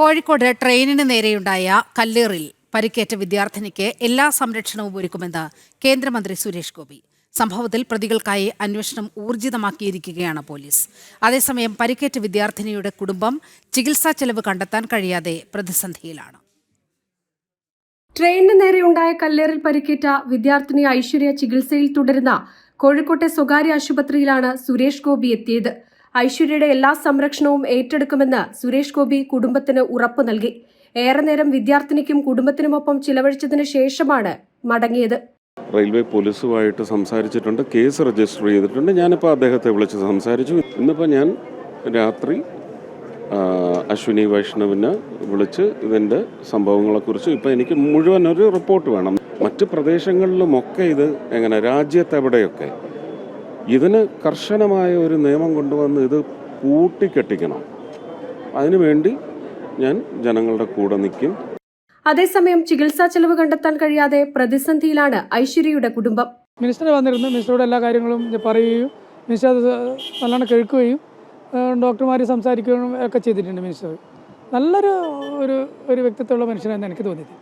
കോഴിക്കോട് ട്രെയിനിന് നേരെയുണ്ടായ കല്ലേറിൽ പരിക്കേറ്റ വിദ്യാർത്ഥിനിക്ക് എല്ലാ സംരക്ഷണവും ഒരുക്കുമെന്ന് കേന്ദ്രമന്ത്രി സുരേഷ് ഗോപി. സംഭവത്തിൽ പ്രതികൾക്കായി അന്വേഷണം ഊർജിതമാക്കിയിരിക്കുകയാണ് പോലീസ്. അതേസമയം പരിക്കേറ്റ വിദ്യാർത്ഥിനിയുടെ കുടുംബം ചികിത്സാ ചെലവ് കണ്ടെത്താൻ കഴിയാതെ പ്രതിസന്ധിയിലാണ്. ട്രെയിനിന് നേരെയുണ്ടായ കല്ലേറിൽ പരിക്കേറ്റ വിദ്യാർത്ഥിനി ഐശ്വര്യ ചികിത്സയിൽ തുടരുന്ന കോഴിക്കോട്ടെ സ്വകാര്യ ആശുപത്രിയിലാണ് സുരേഷ് ഗോപി എത്തിയത്. ഐശ്വര്യയുടെ എല്ലാ സംരക്ഷണവും ഏറ്റെടുക്കുമെന്ന് സുരേഷ് ഗോപി കുടുംബത്തിന് ഉറപ്പു നൽകി. ഏറെ നേരം വിദ്യാർത്ഥിനിക്കും കുടുംബത്തിനുമൊപ്പം ചിലവഴിച്ചതിന് ശേഷമാണ് മടങ്ങിയത്. റെയിൽവേ പോലീസുമായിട്ട് സംസാരിച്ചിട്ടുണ്ട്, കേസ് രജിസ്റ്റർ ചെയ്തിട്ടുണ്ട്. ഞാനിപ്പോൾ അദ്ദേഹത്തെ വിളിച്ച് സംസാരിച്ചു. ഇന്നിപ്പോൾ ഞാൻ രാത്രി അശ്വിനി വൈഷ്ണവിനെ വിളിച്ച് ഇതിൻ്റെ സംഭവങ്ങളെക്കുറിച്ച് ഇപ്പോൾ എനിക്ക് മുഴുവൻ ഒരു റിപ്പോർട്ട് വേണം. മറ്റ് പ്രദേശങ്ങളിലുമൊക്കെ ഇത് എങ്ങനെ രാജ്യത്തെവിടെയൊക്കെ ഇതിന് കർശനമായ ഒരു നിയമം കൊണ്ടുവന്ന് ഇത് കൂട്ടിക്കെട്ടിക്കണം. അതിനുവേണ്ടി ഞാൻ ജനങ്ങളുടെ കൂടെ നിൽക്കും. അതേസമയം ചികിത്സാ ചെലവ് കണ്ടെത്താൻ കഴിയാതെ പ്രതിസന്ധിയിലാണ് ഐശ്വര്യയുടെ കുടുംബം. മിനിസ്റ്റർ വന്നിരുന്നു, മിനിസ്റ്ററോട് എല്ലാ കാര്യങ്ങളും പറയുകയും മിനിസ്റ്റർ അത് നല്ലോണം കേൾക്കുകയും ഡോക്ടർമാർ സംസാരിക്കുകയും ഒക്കെ ചെയ്തിട്ടുണ്ട്. മിനിസ്റ്റർ നല്ലൊരു ഒരു വ്യക്തിത്വമുള്ള മനുഷ്യനാണെന്ന് എനിക്ക് തോന്നിയത്.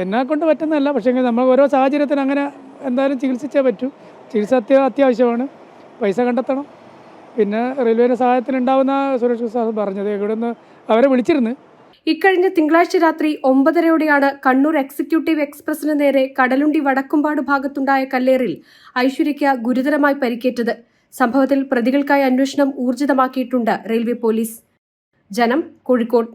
എന്നെ കൊണ്ട് പറ്റുന്നതല്ല, പക്ഷേ നമ്മൾ ഓരോ സാഹചര്യത്തിന് അങ്ങനെ എന്തായാലും ചികിത്സിച്ചേ പറ്റൂ. ചികിത്സ അത്യാവശ്യമാണ്, പൈസ കണ്ടെത്തണം. പിന്നെ റെയിൽവേയുടെ സഹായത്തിനുണ്ടാവുന്ന സുരക്ഷ പറഞ്ഞത് ഇവിടെ നിന്ന് അവരെ വിളിച്ചിരുന്നു. ഇക്കഴിഞ്ഞ തിങ്കളാഴ്ച രാത്രി 9:30യോടെയാണ് കണ്ണൂർ എക്സിക്യൂട്ടീവ് എക്സ്പ്രസിന് നേരെ കടലുണ്ടി വടക്കുംപാട് ഭാഗത്തുണ്ടായ കല്ലേറിൽ ഐശ്വര്യയ്ക്ക് ഗുരുതരമായി പരിക്കേറ്റത്. സംഭവത്തിൽ പ്രതികൾക്കായി അന്വേഷണം ഊർജിതമാക്കിയിട്ടുണ്ട് റെയിൽവേ പോലീസ്. ജനം, കോഴിക്കോട്.